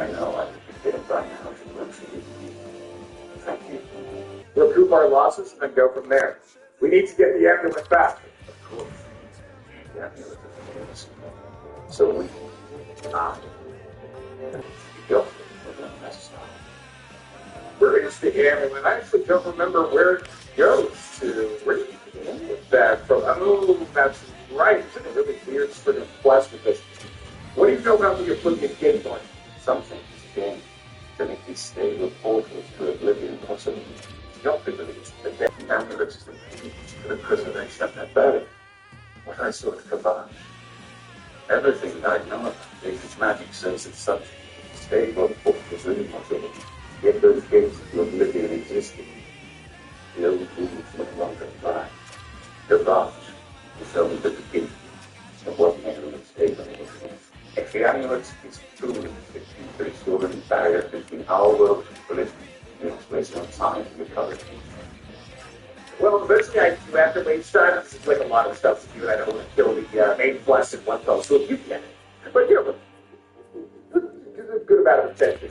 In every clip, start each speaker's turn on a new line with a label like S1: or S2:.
S1: I know, I did it by now. Thank you.
S2: Recoup our losses and then go from there. We need to get the ambulance back.
S1: Of course. The ambulance is so we go.
S2: Where is the ambulance? I actually don't remember where it goes to. Where do you get that from? Oh, that's right. It's in a really weird sort of quest because what do you know about the Oblivion Gate Point?
S1: Something is again to make these stable portals to oblivion possible. Not because it's the ambulance is the key to the preservation of that barrier. What I saw at Kabbalah. Everything I know about David's magic says that such stable portals are impossible. Yet those gates to oblivion existed. The old rules no longer apply. The large is only the beginning of what man stable is. If the amulet is truly the restoring barrier between our world and oblivion, we must waste no time to recover it.
S2: Well, eventually I do have to waste time. This is like a lot of stuff to do, and I don't want to kill the main quest in one fell swoop. You get it. But, you know, a good amount of attention.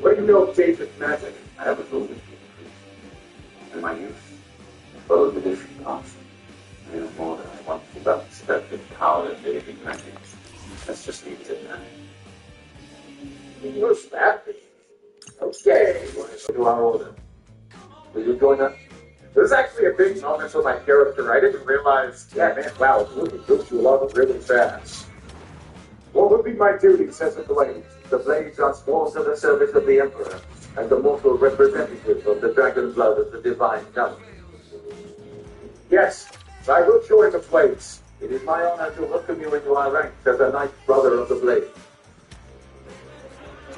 S2: What do you know of David's magic?
S1: I have a little bit in my youth. Followed the different paths. I know more than I want about the seductive power of David magic. Let's just leave it at that.
S2: You're snappy. Okay.
S1: To our order. Will you join us?
S2: This is actually a big moment for my character. I didn't realize, yeah, man, wow, it really goes you along really fast. What would be my duty, says the blade? The blades are sworn to the service of the Emperor, and the mortal representative of the dragon blood of the divine government. Yes, I will join the blades. It is my honor to welcome you into our ranks as a knight brother of the blade.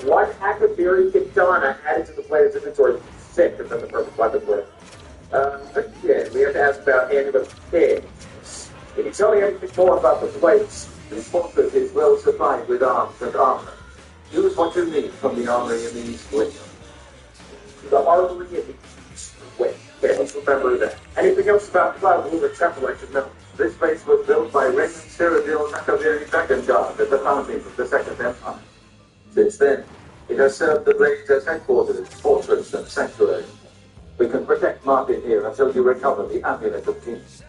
S2: One act of fury Kitana added to the player's inventory. Sick, and then the perfect weapon for it. Again, we have to ask about Amulet Kings. Can you tell me anything more about the blades? This fortress is well supplied with arms and armor. Use what you need from the armory in the East Wing. The armory in the East Wing. Okay, let's remember that. Anything else about Cloud Ruler Temple I should know? This place was built by Raymond Cyrodiil Nakaviri Dragon God at the founding of the Second Empire. Since then, it has served the Blades as headquarters, fortress, and sanctuary. We can protect Martin here until you recover the Amulet of Kings.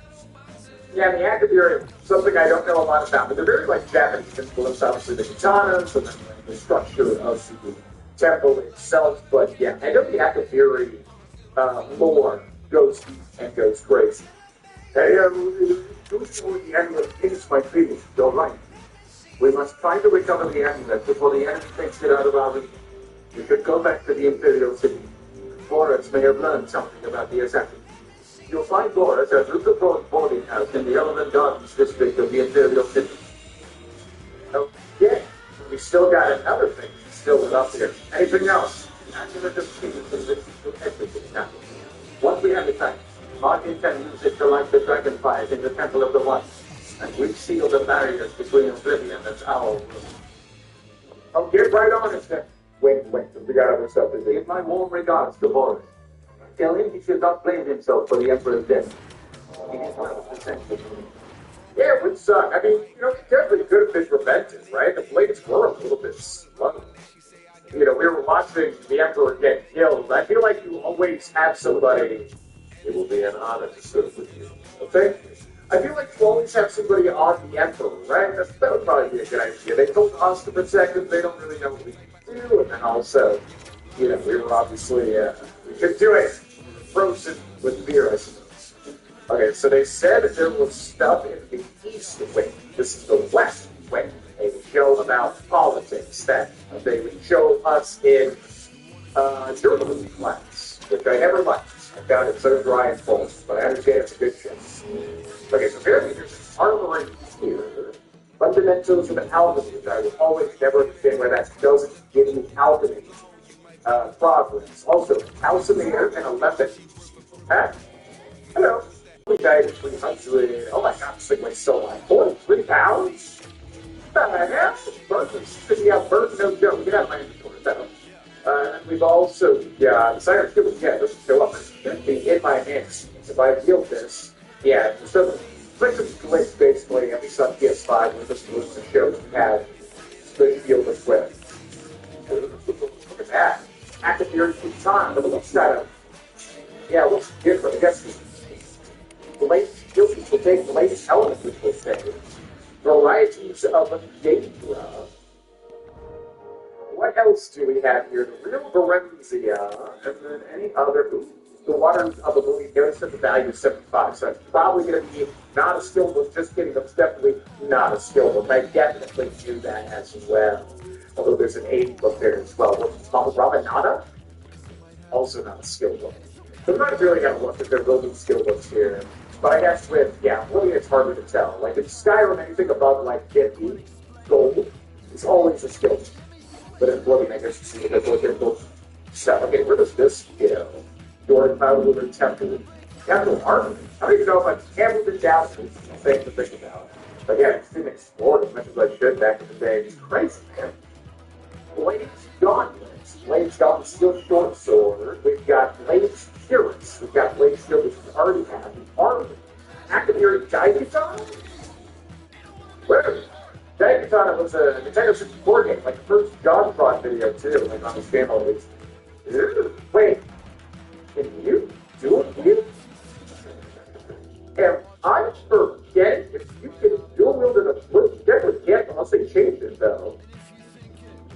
S2: Yeah, the Akabiri is something I don't know a lot about, but they're very like Japanese influence, obviously the katanas, and the structure of the temple itself, but yeah, I know the Akabiri lore goes deep and goes crazy. Hey, usually the Amulet of Kings might finish, you're right. We must try to recover the amulet before the enemy takes it out of our reach. We should go back to the Imperial City. Boris may have learned something about the assassin. You'll find Boris at Rutherford's boarding house in the Elephant Gardens district of the Imperial City. Okay, we still got another thing still up here. Anything else? Amulet of Kings is to everything now. Once we have the tank, Martin can use it to light the dragon fires in the Temple of the One. And we seal the barriers between oblivion and our world. Oh, get right on it then. Wait, we got other stuff to do. Give my warm regards to Boris. Tell him he should not blame himself for the Emperor's death. He is one of the century. Yeah, it would suck. I mean, you know, it definitely could have been prevented, right? The Blades were a little bit slow. You know, we were watching the Emperor get killed. I feel like you always have somebody. It will be an honor to serve with you. Okay? I feel like you always have somebody on the Emperor, right? That would probably be a good idea. They told us to protect him, they don't really know what we can do, and then also, you know, we were obviously, we could do it frozen with beer, I suppose. Okay, so they said that there was stuff in the East Wing. This is the West Wing, a show about politics that they would show us in journalism class, which I never liked. I found it so dry and false, but I understand it's a good show. Okay, so apparently there's armory here. Fundamentals of alchemy, which I will always never understand where that doesn't give me alchemy progress. Also, Calcimere and a Lepid. Huh? Hello. We died at 300. Oh my god, this thing weighs so light. 43 pounds? What the hell? Burton, no joke. Get out of my inventory. And we've also got the Cyrus Gibbon. Yeah, this will show up. It should be in my hands. If I yield this, yeah, so like some glitch basically. Every time PS5 with this lose the show we have the shield equipped. your time, but it looks kind of, yeah, it looks different. I guess the late skills will take the latest elements, which will say varieties of Daedra. What else do we have here? The real Varenzia, and then any other. Ooh, the waters of the movie. Notice that the value is 75, so it's probably going to be not a skill book. Just kidding, that's definitely not a skill book. I definitely do that as well. Although there's an 80 book there as well. What's it called? Ramanada? Also not a skill book. So I'm not really going to look at their building skill books here. But I guess with, yeah, Oblivion, it's harder to tell. Like, in Skyrim, anything above, like, 50 gold is always a skill. But in Oblivion, I guess you see that they're both set. Okay, where does this go? Door Powder Temple. Temple Armory. I don't even know if I've ever been down to this thing to think about. But yeah, I just didn't explore it as much as I should back in the day. It's crazy, man. Blade's Gauntlets. Blade's Gauntlet Steel Short Sword. We've got Blade's Curious. We've got Blade's Shield, which we already have. The Armory. Acadary Daiguton? Where? Daiguton was a Nintendo 64 game, like the first John Prod video, too, like on his channel, at least. Wait. Can you do it here? And I forget if you can dual wield it a flip. You definitely can't unless they change it, though.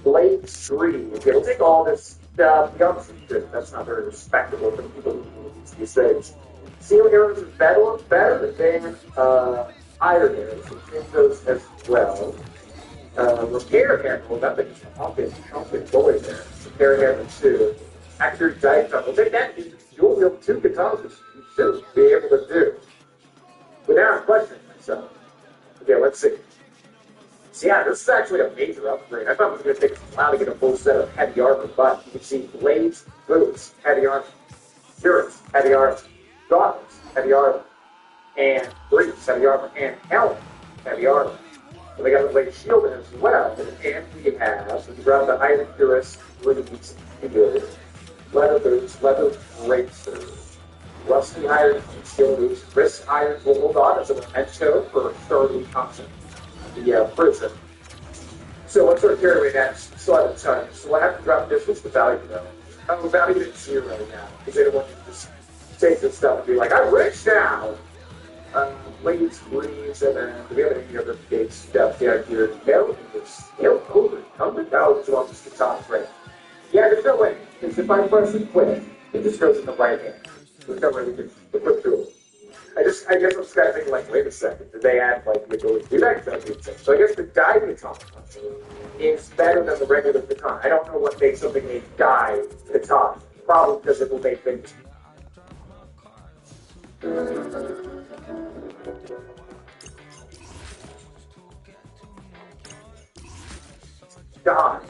S2: Blade 3. Okay, we'll take all this stuff. That's not very respectable for people who use these things. Steel arrows is better than iron arrows. So take those as well. Repair hammer. That thing's chomping boy there. Repair hammer 2. Actor Daiguton. We'll take that. Dual wield 2 katanas, which you should be able to do. But now I'm questioning myself. Okay, let's see. So yeah, this is actually a major upgrade. I thought it was going to take us a while to get a full set of heavy armor, but you can see blades, boots, heavy armor, Curious, heavy armor, gauntlets, heavy armor, and briefs, heavy armor, and helmet, heavy armor. So they got a blade shield as well, and we have, we grab the Iron Curious, briefs, good, leather boots, leather bracers, rusty iron steel boots, wrist iron will hold on as a memento for 30 concept. The prison. So let's sort of carry away that slot of time. So what happened to drop this? What's the value though? Oh, value is 0 right now. Because they don't want you to just take this stuff and be like, I'm rich now! Ladies, breeze, and then do we have any other big stuff down here? No, there's still over $100 on this guitar frame. Yeah, there's no way. Because if I press and quit, it just goes in the right hand. There's no way we can flip through it. I guess I'm just kind of thinking, like, wait a second, did they add, like, the ability to do that? So I guess the Daiguton is better than the regular baton. I don't know what makes something a Daiguton. Probably because it will make things. Die.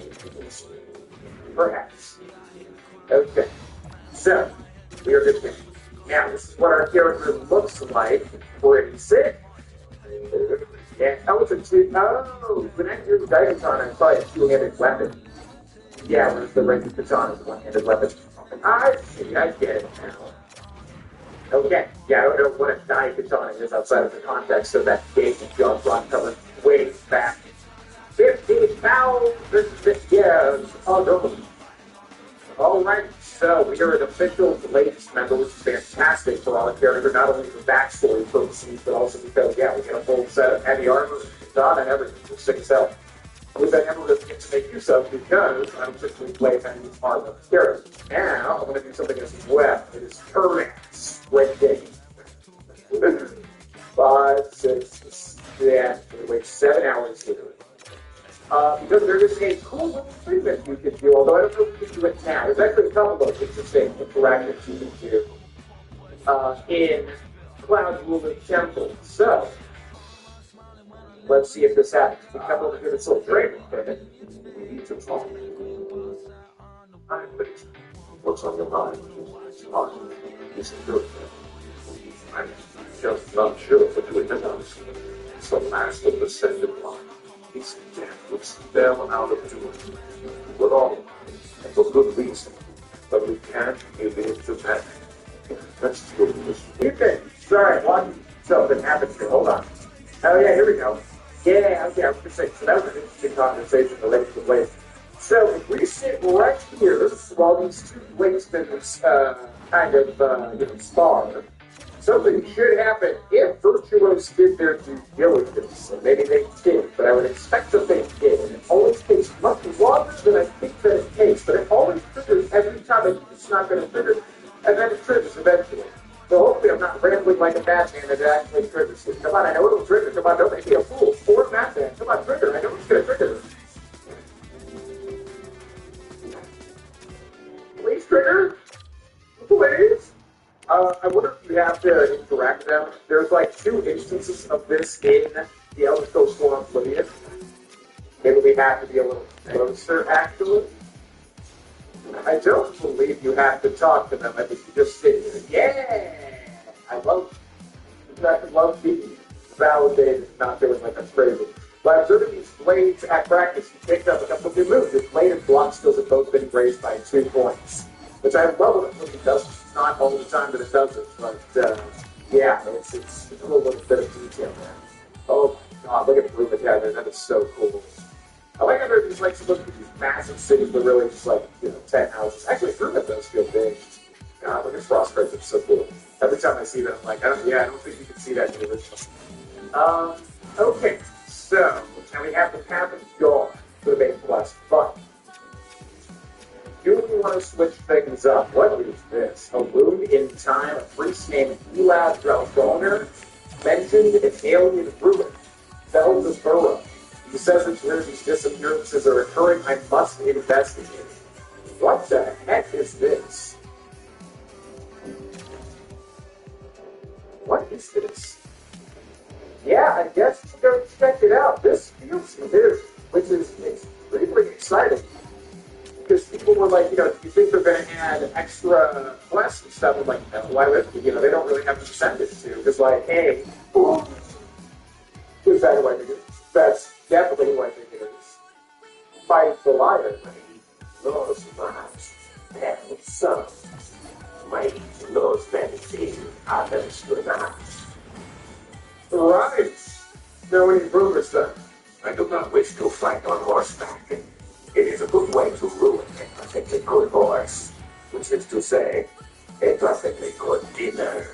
S2: Perhaps. Okay. So, we are good to go. Now, this is what our character looks like. Pretty sick. Yeah, that was a two. Oh, when I do the Daiguton, I saw a two-handed weapon. Yeah, whereas the regular katana is a one-handed weapon. I see, I get it now. Okay, yeah, I don't know what a Daiguton is outside of the context of that game that John Ron covered way back. 50,000 years ago. Alright, so we are an official latest member, which is fantastic for our character, not only for backstory purposes, but also because, yeah, we get a full set of heavy armor, katana, and everything. It's sick as hell. Which I never really get to make use of because I don't typically play as any armor character. Now, I'm going to do something as well. It is Turnax. Great game. 5, 6, yeah, wait 7 hours to do it. Because there is a cool little thing that you can do, although I don't know if you can do it now. There's actually a couple of interesting interactions you can do in Cloud Ruler Temple. So, let's see if this happens. We come over here to this little training thing. We need to talk. What's on your mind? Is it good? I'm just not sure for doing it honestly. It's the last of the sended line. He's death would spell out of doing with all, and for good reason. But we can't give in to that. That's true. Okay, sorry, something happened here. Hold on. Oh yeah, here we go. Yeah, okay, I was gonna say, so that was an interesting conversation related to Blade. So if we sit right here while these two policemen kind of spar, something should happen if Virtuos did their due diligence. And maybe they did, but I would expect that they did. And it always takes much longer than I think that it takes, but it always triggers every time I think it's not going to trigger, and then it triggers eventually. So hopefully I'm not rambling like a madman and it actually triggers it. Come on, I know it'll trigger. Come on, don't make me a fool. Or a madman. Come on, trigger. I know it's going to trigger. Please trigger. Please. I wonder if you have to interact with them. There's like 2 instances of this in the Elder Scrolls 4 Oblivion. Maybe we have to be a little closer, actually. I don't believe you have to talk to them. I think you just sit here. Yeah! I love being validated, not feeling like I'm crazy. By observing these blades at practice, you picked up a couple of new moves. This blade and block skills have both been raised by 2 points. Which I love when it does. It's not all the time that it does it, but yeah, it's a little bit of detail there. Oh my god, look at Blue together. That is so cool. I like how they're just like looking at these massive cities, but really just like 10 houses. Actually, Fruit does feel big. God, look at Frostbite. It's so cool. Every time I see that, I'm like, I don't think you can see that in the original. Okay, so now we have the Path of Dawn for the main plus fun. Do we want to switch things up? What is this? A wound in time, a priest named Elad Dralgoner mentioned an alien ruin, Bel's Burrow. He says that where these disappearances are occurring, I must investigate. What the heck is this? What is this? Yeah, I guess we'll go check it out. This feels new, which is extremely exciting. Because people were like, do you think they're going to add extra quests and stuff? I'm like, no, why would they? They don't really have to send it to. Just like, hey, is that who I think it is? That's definitely who I think it is. Fight the liar.
S1: Los más, and some might los benefit others do not.
S2: Right. Now we need rumors then.
S1: I do not wish to fight on horseback. It is a good way to ruin a perfectly good horse, which is to say, a perfectly good dinner.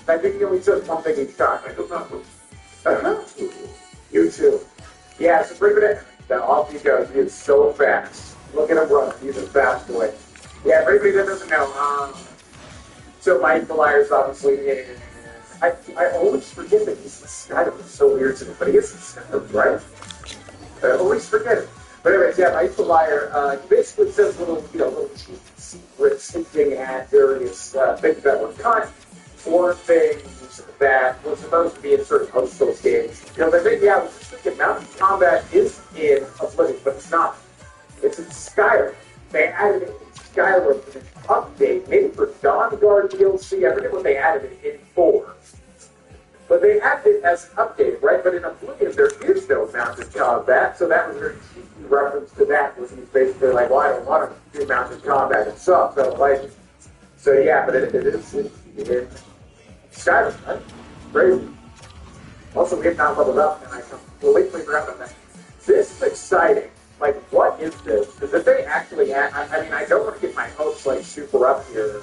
S2: I think he only said one thing each time.
S1: I do not wish.
S2: You too. Yeah, so bring it in. Now off he goes. He is so fast. Look at him run. He's a fast boy. Yeah, for anybody that doesn't know, so Mike the Liar's obviously in. I always forget that he's the Skyrim. It's so weird to me, but he is the Skyrim, right? I always forget it. But anyways, yeah, Mike the Liar, he basically says little cheap secrets hinting at various things that were cut, or things that were supposed to be in certain postal games. Because I think, I was just thinking, mountain combat is in Oblivion, but it's not. It's in Skyrim. They added it in Skyrim for an update, maybe for Dawnguard DLC. I forget what they added it in for. But they added it as an update, right? But in Oblivion, there is no mounted combat, so that was a very cheeky reference to that, was he's basically like, well, I don't want to do mounted combat. It sucks. I don't like it. So yeah, but it is in Skyrim, right? Crazy. Also, we have not leveled up, and I completely forgot about that. This is exciting. Like, what is this? Because if they actually add, I don't want to get my hopes, super up here,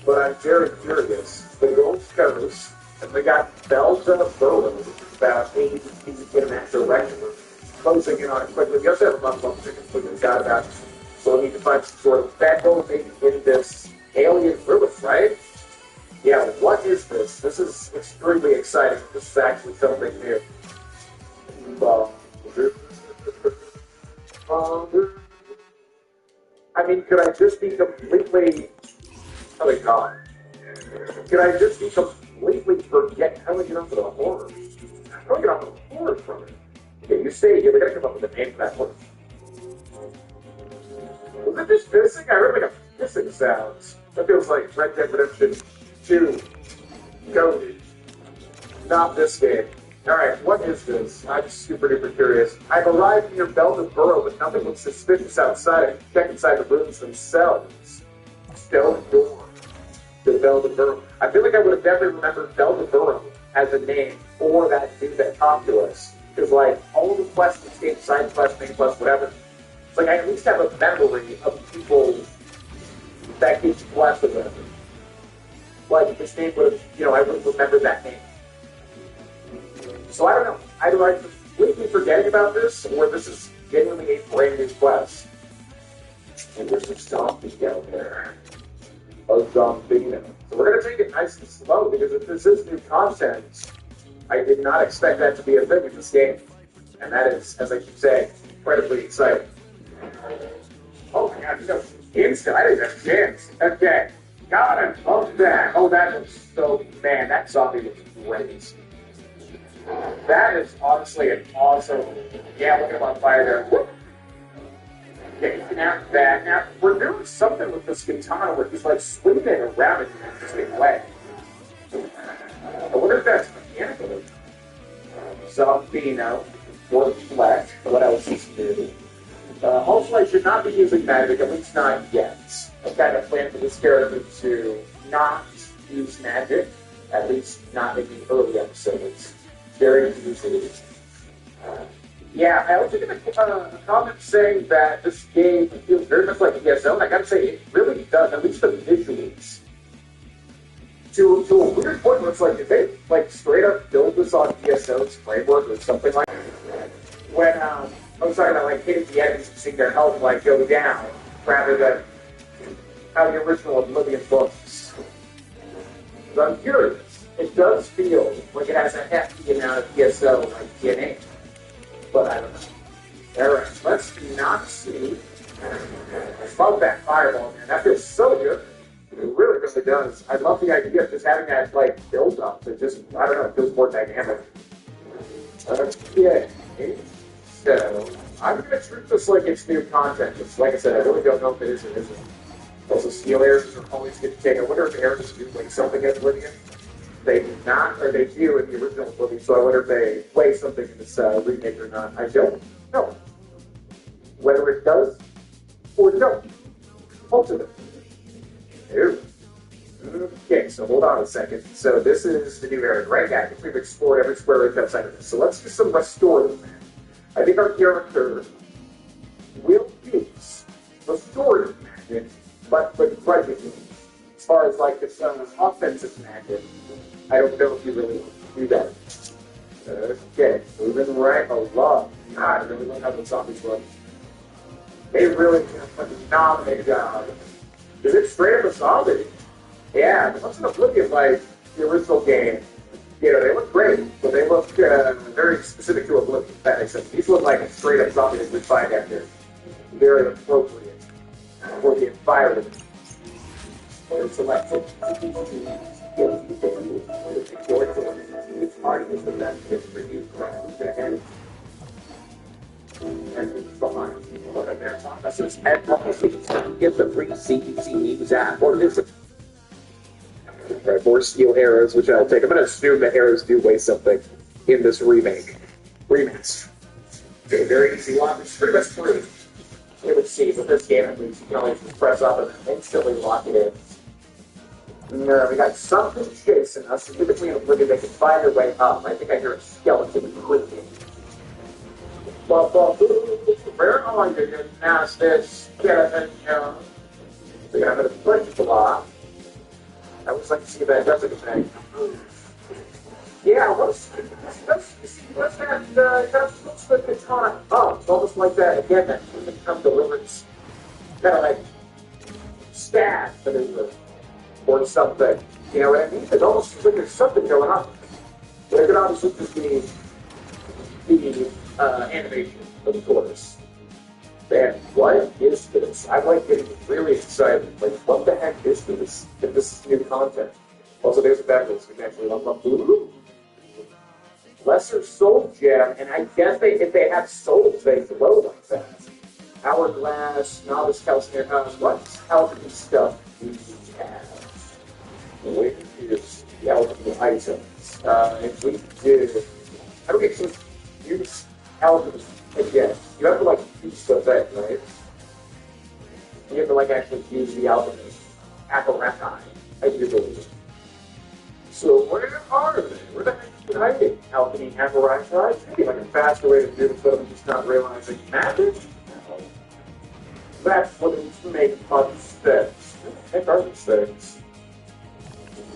S2: but I'm very curious. The Gold Scotus. And we got Belza Berlin, which is about 80 feet in that direction. We're closing in on it quickly. We also have a bunch of chickens we got about. So we need to find some sort of battle maybe in this alien ruin, right? Yeah, what is this? This is extremely exciting. This is actually something new. Could I just be completely... Oh my god. Could I just be completely forget how to get onto the horror? How do I get onto the horror from it? Okay, you stay here. We gotta come up with a name for that horror. Was it just pissing? I heard like a pissing sound. That feels like Red Dead Redemption 2. Goated. Not this game. Alright, what is this? I'm super duper curious. I've arrived near Belden Burrow, but nothing looks suspicious outside. I can check inside the rooms themselves. Stone door. To Belden Burrow. I feel like I would have definitely remembered Belden Burrow as a name for that dude that talked to us. Because, like, all the quests, escape, side quests, main quests, whatever, it's like I at least have a memory of people that gets quests or whatever. Like, this name would have, I would have remembered that name. So I don't know. Either I'm completely forgetting about this, or this is genuinely a brand new quest. And there's a zombie down there. A zombie. So we're going to take it nice and slow, because if this is new content, I did not expect that to be a thing in this game. And that is, as I keep saying, incredibly exciting. Oh my god, instant. I didn't have a chance. Okay. Got him. Oh, that. Oh, that was so, man, that zombie was great. That is honestly an awesome, yeah, look at him on fire there. Okay, now that, now we're doing something with this katana where he's like swinging it around in an interesting way. I wonder if that's mechanical. Zombino, or flesh, what else is new? Also, I should not be using magic, at least not yet. I kind of plan for this character to not use magic, at least not in the early episodes. Very easy. Yeah, I was looking at a comment saying that this game feels very much like ESO, and I gotta say, it really does, at least the visuals. To a weird point where it's like, did they like straight up build this on ESO's framework or something like that? When I was talking about like hitting the enemies and seeing their health like go down, rather than how the original Oblivion looks. So I'm curious. It does feel like it has a hefty amount of ESO like DNA. But I don't know. Alright, let's not see. I love that fireball, man. That feels so good. It really, really does. I love the idea of just having that, like, build up. It just, I don't know, it feels more dynamic. Okay. So, I'm going to treat this like it's new content. Because, like I said, I really don't know if it is or isn't. Also, steel arrows are always good to take. I wonder if arrows do like something in Oblivion. They do not, or they do in the original Oblivion, so I wonder if they play something in this remake or not. I don't know. Whether it does or don't. Ultimately. Okay, so hold on a second. So this is the new area, right? Yeah, I think we've explored every square inch outside of this. So let's do some restorative. I think our character will use restorative magic, but grudgingly. As far as like this offensive magic, I don't know if you really want to do that. Okay, moving right along. God, I really love how the zombies look. They really did a phenomenal job. Is it straight up a zombie? Yeah, it looks an Oblivion like the original game. You know, they look great, but they look very specific to Oblivion, if that makes sense. These look like a straight up zombie that we find out there. Very appropriate for the environment. Selected. Which party is the best fit for you? And behind. What are their offices and policies? Get the free CPC news app or visit. Right, more steel arrows, which I'll take. I'm going to assume that arrows do weigh something in this remake. Remaster. Okay, very easy one. It's pretty much free. You would see, with this game at least, you can always just press up and instantly lock it in. No, we got something chasing us. Typically in Oblivion, they can find their way up. I think I hear a skeleton clicking. Where are you? Now it's this skeleton. So yeah, I'm going to punch the block. I always like to see that. That's a good thing. Yeah, let's the katana up. It's almost like that. Again, that Kingdom Deliverance. Kind of like stab, but or something. You know what I mean? It almost seems like there's something going on. But it could obviously just be the animation, of course. Man, what is this? I'm like getting really excited. Like, what the heck is this? If this is new content. Also, there's a backlist. We can actually look up. Ooh. Lesser Soul Gem, and I guess if they have souls, they glow like that. Hourglass, Novice Calciner, what alchemy stuff do you have? Where is the alchemy items? If we do, how do we actually use alchemy again? You have to like use the thing, right? You have to like actually use the alchemy apparatus, I do believe. So where are they? Where the heck hiding. Alchemy hammer rides. Maybe like a faster way to do it, but I'm just not realizing magic. That's what it's made of steps. Make our mistakes.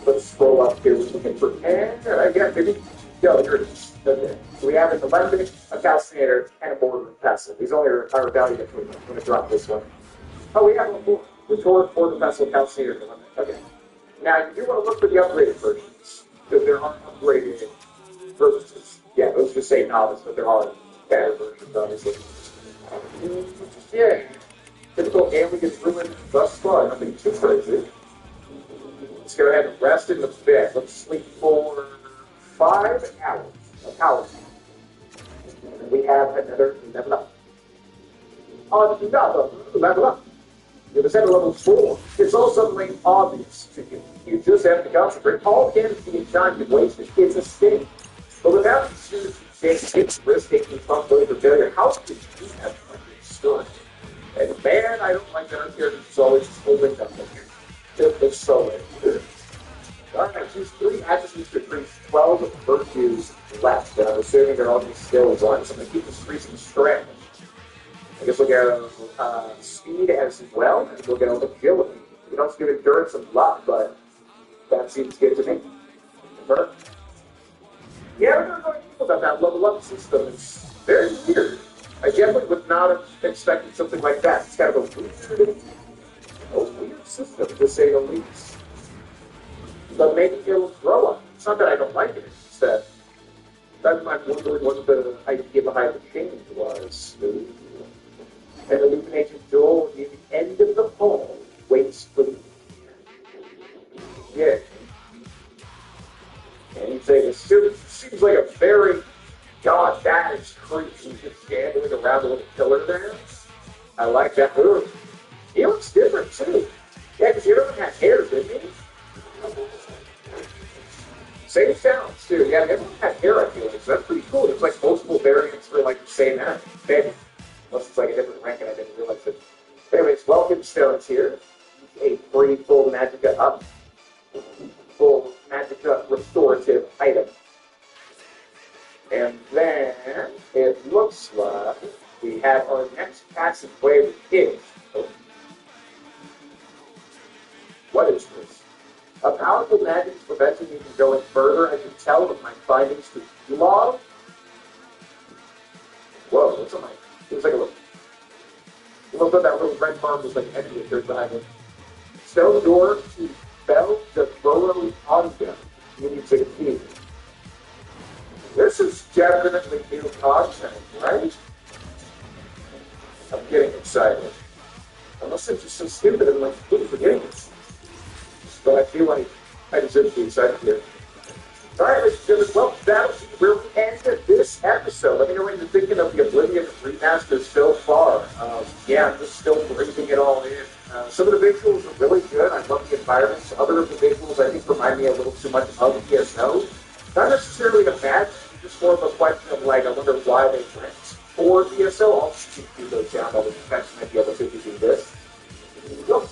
S2: Let's scroll up here. We're looking for again, maybe. Yo, here it is. Okay. So we have an alembic, a calcinator, and a mortar and pestle. These only are value between them. I'm going to drop this one. Oh, we have a retort, mortar, pestle, calcinator, and alembic. Okay. Now, you do want to look for the upgraded versions, because there are upgraded versions. Yeah, those just say novice, but there are better versions, obviously. Yeah. Typical alien gets ruined thus far. Nothing too crazy. Let's go ahead and rest in the bed. Let's sleep for 5 hours of power. And we have another level up. Another level up. You're at level 4. It's all suddenly obvious to you. You just have to concentrate. All energy and time you wasted is a sting. But without the students who take risk-taking responsibility for failure, how could you have understood? And man, I don't like that our character is always holding up here. It's so weird. Alright, choose 3 attributes to increase 12 virtues left. I'm assuming they're all these still ones. I'm going to keep increasing strength. I guess we'll get speed as well, and we'll get agility. We don't give endurance and luck, but that seems good to me. Perfect. Yeah, we're not going to think about that level up system. It's very weird. I definitely would not have expected something like that. It's kind of a weird system, to say the least. But maybe it'll grow up. It's not that I don't like it. It's that I'm wondering what the idea behind the change was. An illuminated door near the end of the hall waits for you. Yeah. And you say this seems like a very god-banished creature just gambling around the little pillar there. I like that move. He looks different too. Yeah, because you don't have hair, didn't he? Same sounds too. Yeah, everyone had hair, I feel like. So that's pretty cool. There's like multiple variants for like the same act. Maybe. Unless it's like a different rank and I didn't realize it. Anyways, welcome stones here. A free full Magicka up. Full Magicka restorative item. And then it looks like we have our next passive wave is. What is this? A powerful magic is preventing me from going further. I can tell with my findings to log. Whoa, what's on my? It was like a little. It looks like that little red bar was like empty if there's behind it. Stone door to Bell de Boro Onga. You need to key. This is definitely new content, right? I'm getting excited. Unless I'm just so stupid and like forgetting it. But I feel like I deserve to be excited here. Alright, ladies and gentlemen, well, that'll be where we end this episode. Let me know what you're thinking of the Oblivion remaster so far. Yeah, I'm just still breathing it all in. Some of the visuals are really good. I love the environments. Other of the visuals, I think, remind me a little too much of ESO. Not necessarily a bad thing, just more of a question of, like, I wonder why they went for ESO. I'll just keep those down. I would expect might be able to do this. Go.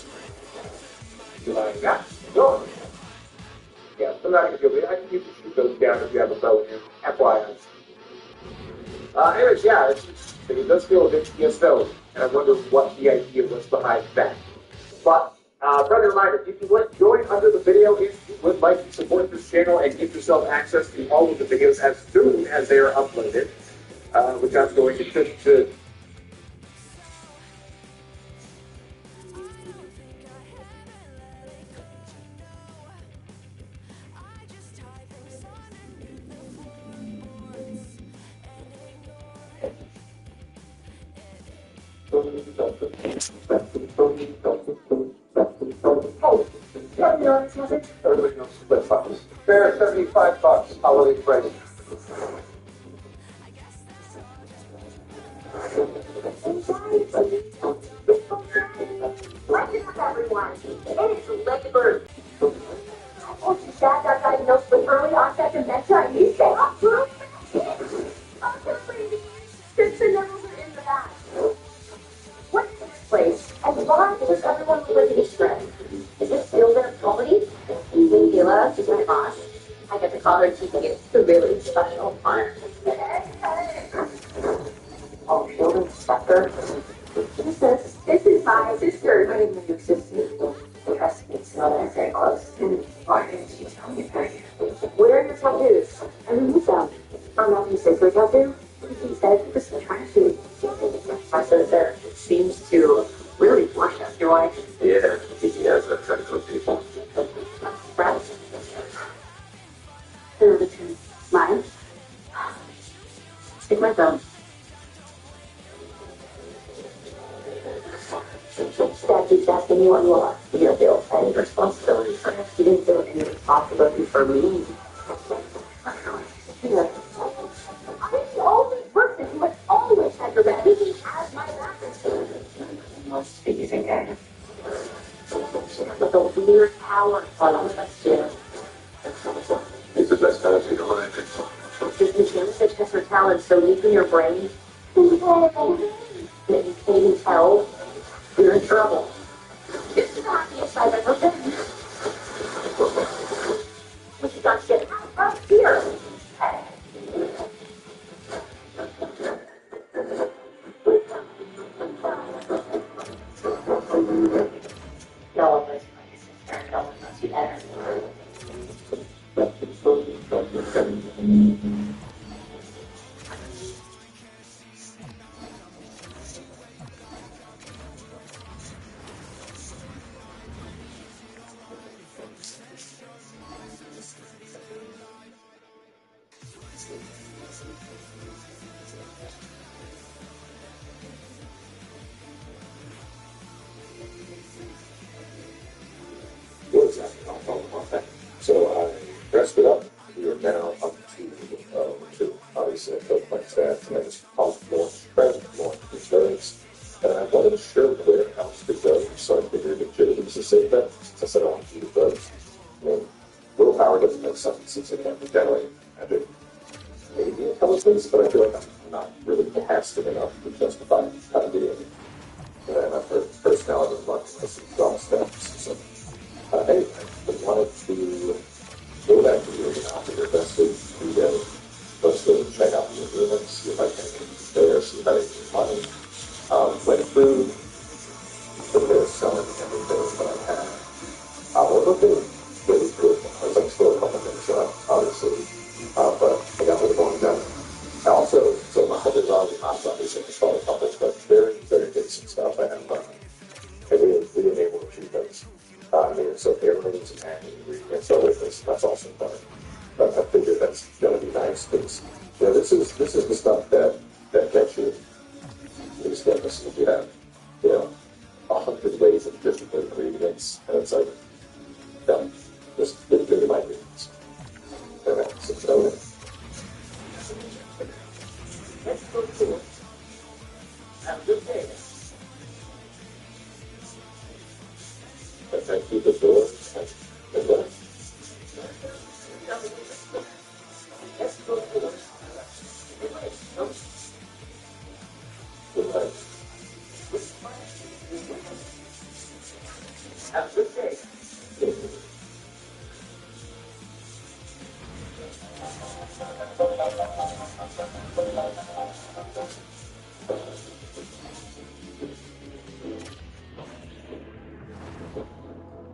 S2: Like that. Go. Yeah, I'm not going to do it. I can use to shoot those down if you have a bow in here. FYI. Anyways, yeah, it does feel a bit ESO, and I wonder what the idea was behind that. But, friendly reminder, if you would join under the video if you would like to support this channel and give yourself access to all of the videos as soon as they are uploaded, which I'm going to everybody knows split bucks. Fair $75 holiday price.
S3: Welcome everyone. It is Lady Bird. Oh, your dad got diagnosed with early onset dementia and you stay up for okay, ladies. Since the nibbles are in the bag. What is this place? And why does everyone live in Israel? Is this still their comedy? Leila, she's my boss. I get the father keeping it a really special part.
S4: Oh, field inspector.
S3: This is my sister.
S4: I didn't know you existed. The rest of it's not that very close. Why didn't you tell me that?
S3: Where are your tattoos?
S4: And who's that?
S3: Our Matthew sister tattoo? He said he was trying to.
S4: My sister seems to really worship your wife.
S1: Yeah, he has a technical people.
S4: Brad?
S3: Who the two? Mine?
S4: Stick my thumb.
S3: Dad keeps asking me what you are.
S4: You don't feel any responsibility for it.
S3: You didn't feel any responsibility for me.
S4: Yeah.
S3: I'm the only person who has always had your back. He has my back.
S4: Must be using it.
S3: With a weird power.
S4: That's you.
S1: He's the best guy you know.
S3: This mechanic such has her talent so deep in your brain that you can't even tell you're in trouble. This is the happiest I've ever been. We should not get out of here.
S4: No one knows my sister. No one knows you better.
S1: What exactly? I'll talk about that. So I dressed it up. We are now up to obviously I took my stats and I just pumped more strength, more endurance. And I wasn't sure where else to go, so I figured it was a safe bet. I said I want to do those. I mean, willpower doesn't make sense since it can't be generated. I do maybe intelligence, but I feel like I'm not really casting enough to justify how to do it. And then after personality is much less strong steps. So anyway, I wanted to go back to the opposite investors to get let's go check out the agreements, see if I can get there, see if I can get money. Went through the selling everything that I had. One of the things really good, I was like still a couple things obviously, but I got rid of going down. I also, so my $100 obviously installed a couple, but very, very basic stuff I have. And we enabled a few things. So airplanes and ingredients are with us. That's also fun. But I figured that's going to be nice because this is the stuff that gets you. These things, if you have 100 ways of different ingredients, and it's like just give me my ingredients. And that's it.
S2: Let's go to it. Have a good day.
S1: But I keep the doors and then
S2: Let's go to it.
S1: good night.
S2: Have a good day.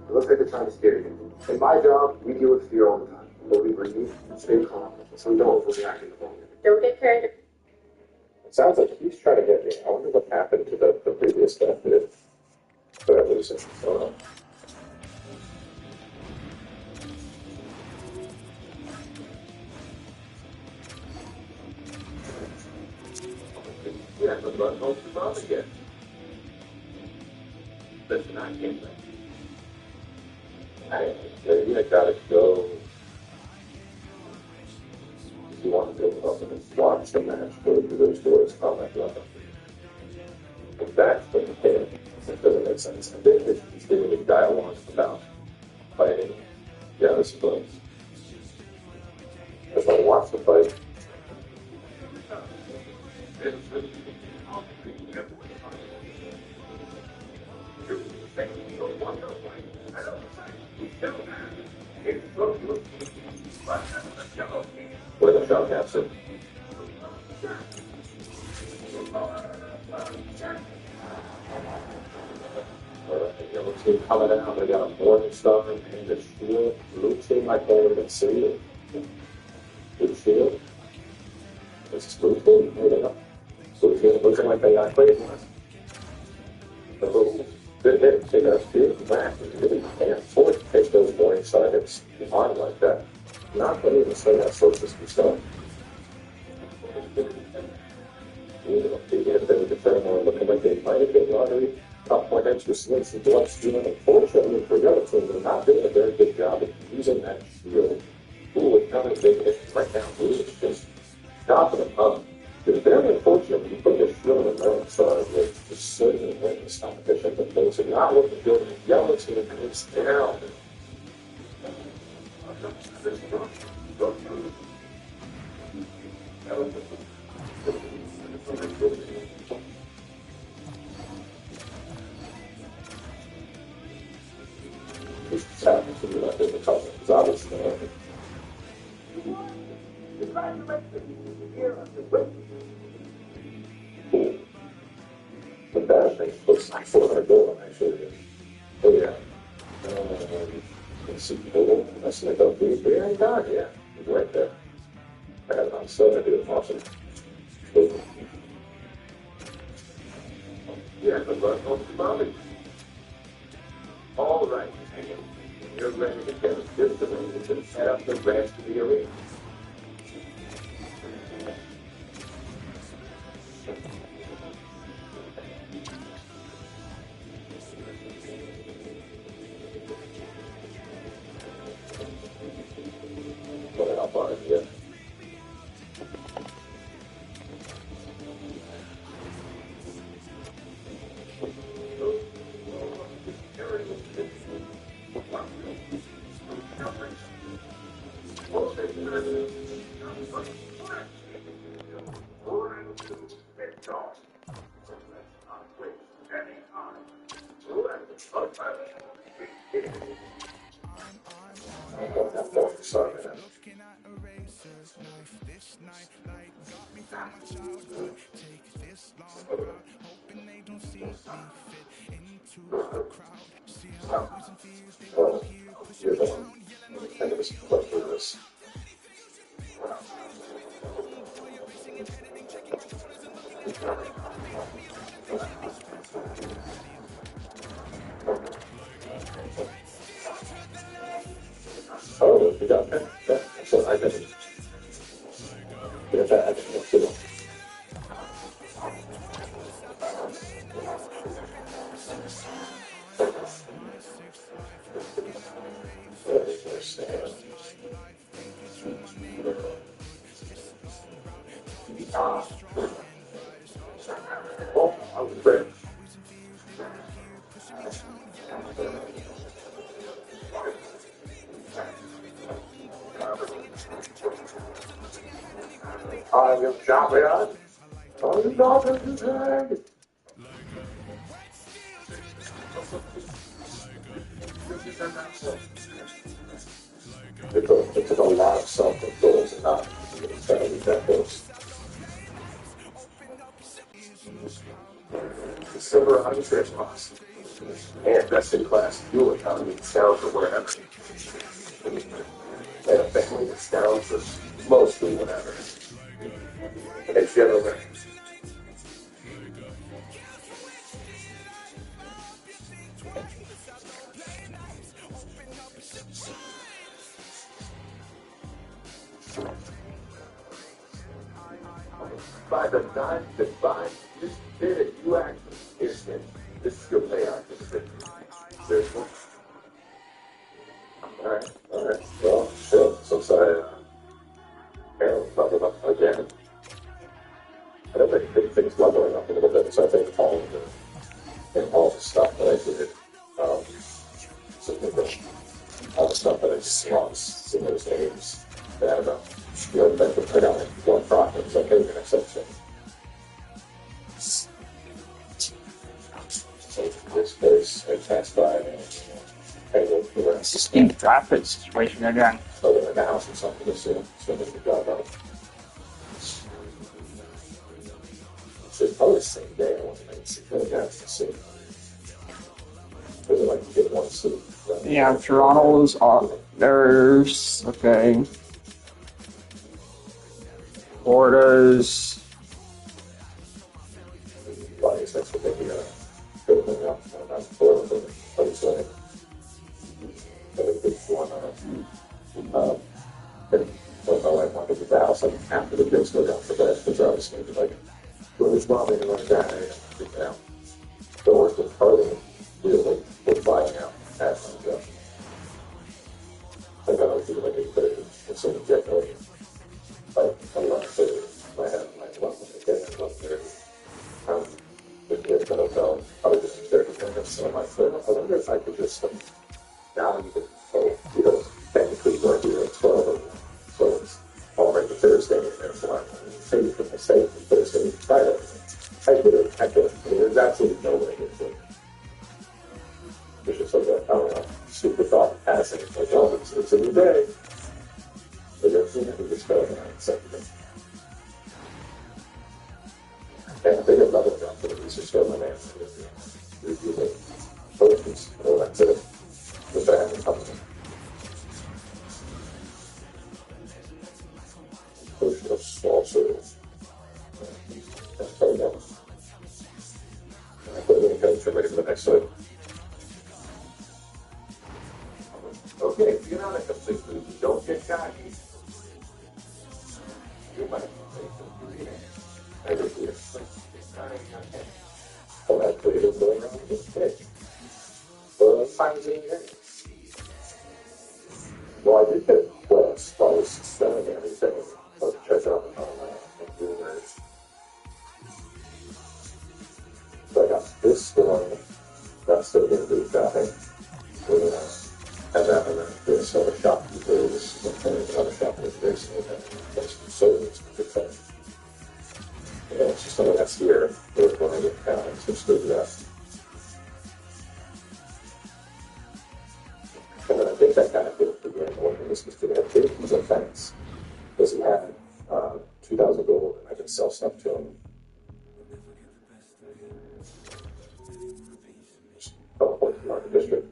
S5: It looks like they're trying to scare you. In my job, we deal with fear all the time. But we breathe and stay calm, so we don't overreact in the moment.
S3: Don't get carried.
S1: It sounds like he's trying to get me. I wonder what happened to the previous guy that I lose it. I don't know.
S2: Yeah, but most of us again. Listen, I can't think.
S1: Maybe I gotta go. If you want to go up and watch the match, go through those doors, come back up. If that's the case, it doesn't make sense. And then he's giving me dialogue about fighting. Yeah, this is close. If I watch the fight, team coming out. They got a morning star and a shield. Blue team, I can't even see it. Blue shield. This is blue team. There they go. Blue team looking like they got crazy. Good hit. They got a field back. You really can't afford to take those morning star hits behind like that. Not going to even say that social stuff. They were determined looking like they might have been lottery. Top point extra swings and bloodstream. Unfortunately for the other team, they're not doing a very good job of using that shield. Ooh, it's kind of big hit right now. Ooh, it's just stopping them up. It's very unfortunate when you put this shield in the middle of with just sitting in this competition, but those are not looking good. And the yellow team is down. It's happening to me like this because it's obviously cool. The bad thing looks like 400 gold actually. Oh yeah. Let's see, that's like a big ain't done yet. It's right there. I got it on 70 to awesome. Yeah, the run on the body. All right, you're ready to get a good to set up the rest of the arena. Put it up on it, yeah. Sorry, man. Oh, we got that. So I didn't. Get that. Oh, I was ready. I'm your champion. I'm not a drag. It took a lot of self-control to not try to get that close. The silver untrace boss. And best in class fuel economy down for wherever. And a family that's down for mostly whatever. It's general. By the time divine this bit you actually instant. This is your payout for the victory. Seriously. Alright. Well, shit. Since Harold talked about again. I don't think things leveling up a little bit, so I think all the stuff that I did, all the stuff that I just lost in those games, that I don't know. You know, that would put out one profit. It's like, hey, we're going to accept it. So this case, I passed by and I the rest.
S6: Just in traffic situation again.
S1: Other than the house or something to see. So they could drive out. So it's probably the same day. I want to make it see. Really got to see. Really like to get one seat.
S6: Yeah, Toronto's there's okay. Florida's
S1: Well, I guess that's what they building up. That's Florida, but it's like a big one. But my wife wanted to get the house like after the kids go down for bed, because I was thinking like, when it's momming and like that, I freak out. The worst was partying, really, was buying out at my job. I got to like a bit of some jet going. Like, I'm not sure if I had my one again, I was there. The kids that I felt, I was just there to think of some of my food. I wonder if I could just, now you can, you know, technically go here at 12, so it's already Thursday, and therefore I'm saving for my save for Thursday and Friday. I could have, I mean, there's absolutely no way to do it. There's just like a, I don't know, super thought passing. It's like, oh, it's a new day. But then, you know, we just go and accept it. And I think another job for the research go, my man, review the potions, that's it. Which I haven't come to. Potion of small souls. That's probably that. I put it in the coach, I'm ready for the next slide. Okay, if you're not a complete loser, don't get cocky. You might make some green I think we're well, that played is going on with this pitch. Well, times in here. Well, I did get plus, I was selling everything. Let's check out the computers. So I got this one. That's still going to be shopping. Really nice. And then this other shopkeepers, another shopkeepers, and then some sodas. Good thing. Yeah, it's just something that's here. We're going to get counting, so just do that. And then I think that kind of did it for the one thing this was doing it too was a fence. Because he had 2,000 gold and I could sell stuff to him. Point Market District.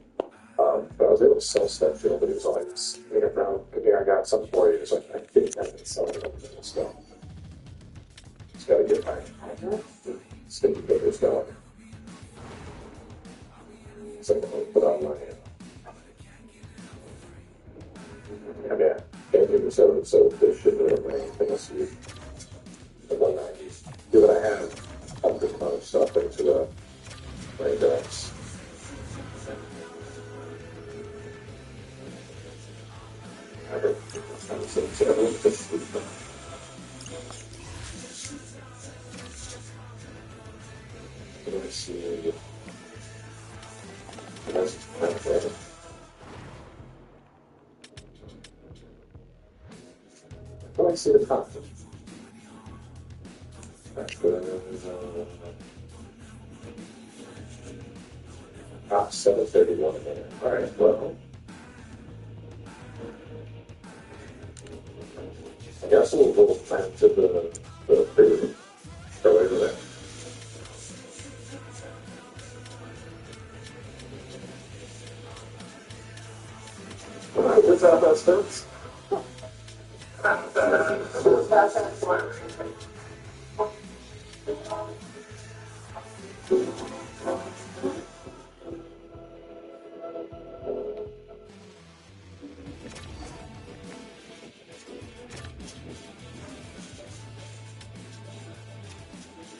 S1: But I was able to sell stuff to him, but he was like, later around, okay, I got something for you. It's like, I didn't have to sell it and stuff. Just gotta get my sticky fingers going. So I'm going to put on my yeah, can't do the so this should be anything else you the 190s. Do what I have. I'll put other stuff into the raindrops. I don't Let me see. That's okay. Oh, I see the content. Ah, 7:31 a minute. All right, well. I guess we'll go back to the food. Go over there. All right, what's that about Spence?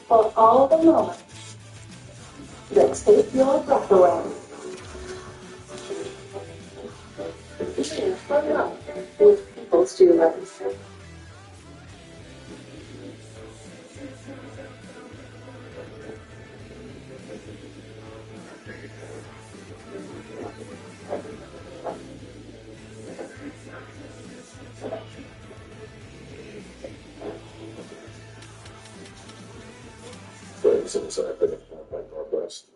S3: For all the moments that take your breath away. Fun up with people's humans.
S1: It's inside, I think, by Northwest.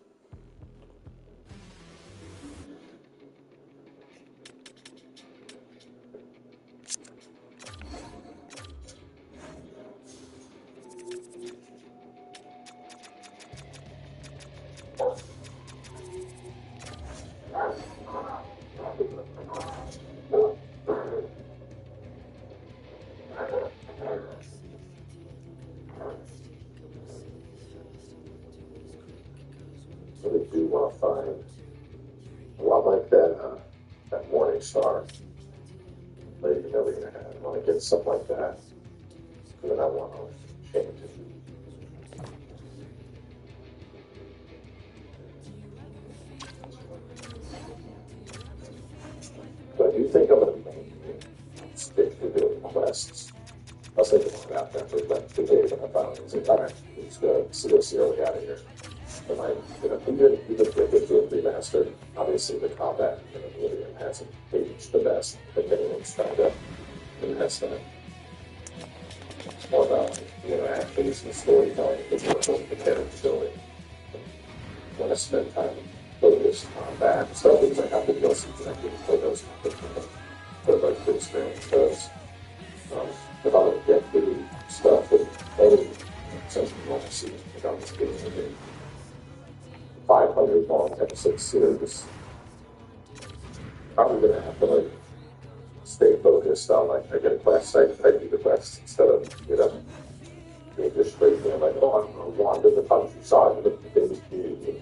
S1: really do want to find. Well, I like that Morning Star Lady Millionaire hat. I want to get something like that. And then I want to change it. But I do think I'm going to stick to doing quests. I was thinking about that for like today when I found it. I was like, all right, let's go see this early out of here. And I, even if they get to a remaster, obviously the combat in Oblivion hasn't aged the best. But anyone's trying to invest that. It's more about the interactions and storytelling. It's more about the character building. When I spend time focused on that, so things like how the DLCs I can play those but like the experience does. If I would get through stuff with any sense of normalcy without this being a 500 long episode series, probably gonna have to like stay focused on like I get a quest, I do the quest instead of being just straight there like, oh, I'm gonna wander the countryside and look at things new.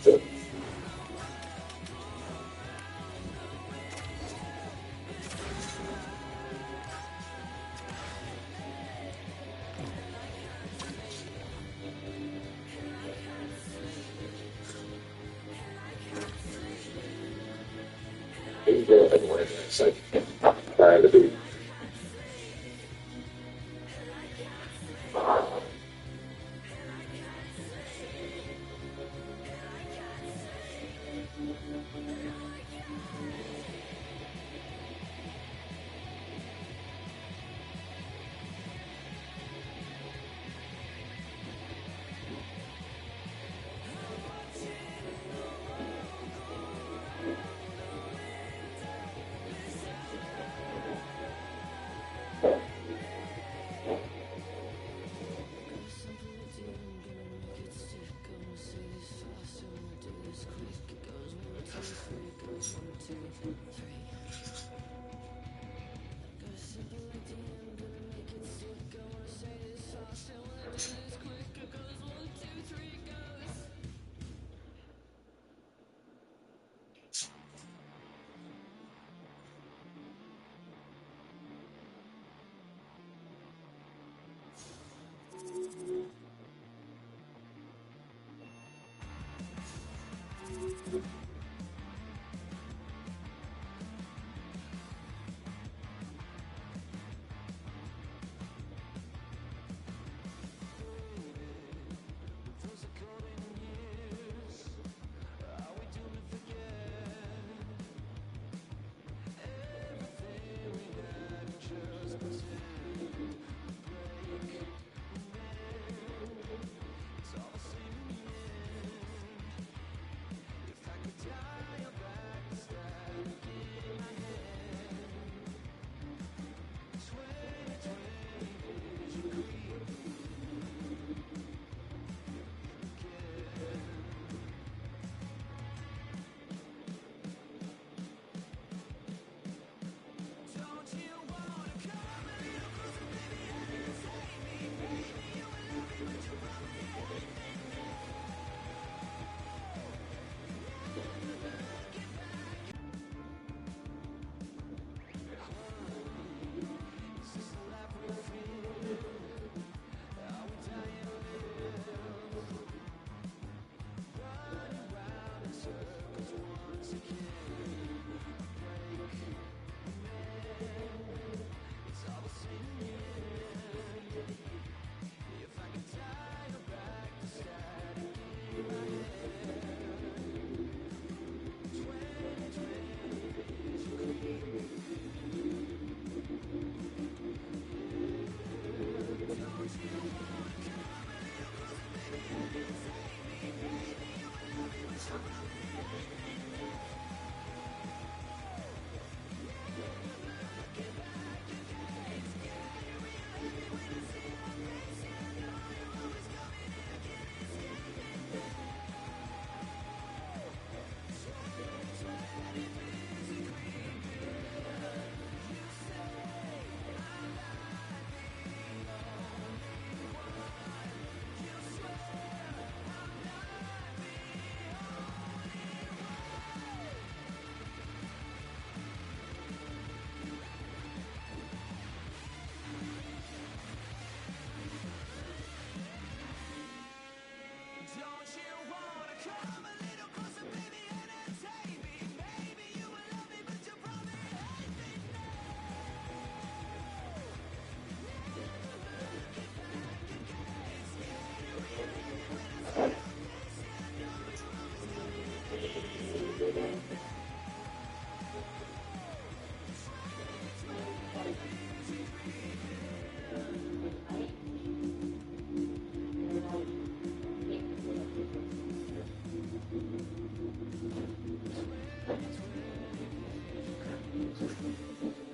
S1: So, anyway, it's like trying to be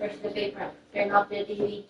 S3: Where's the paper? Turn off the TV.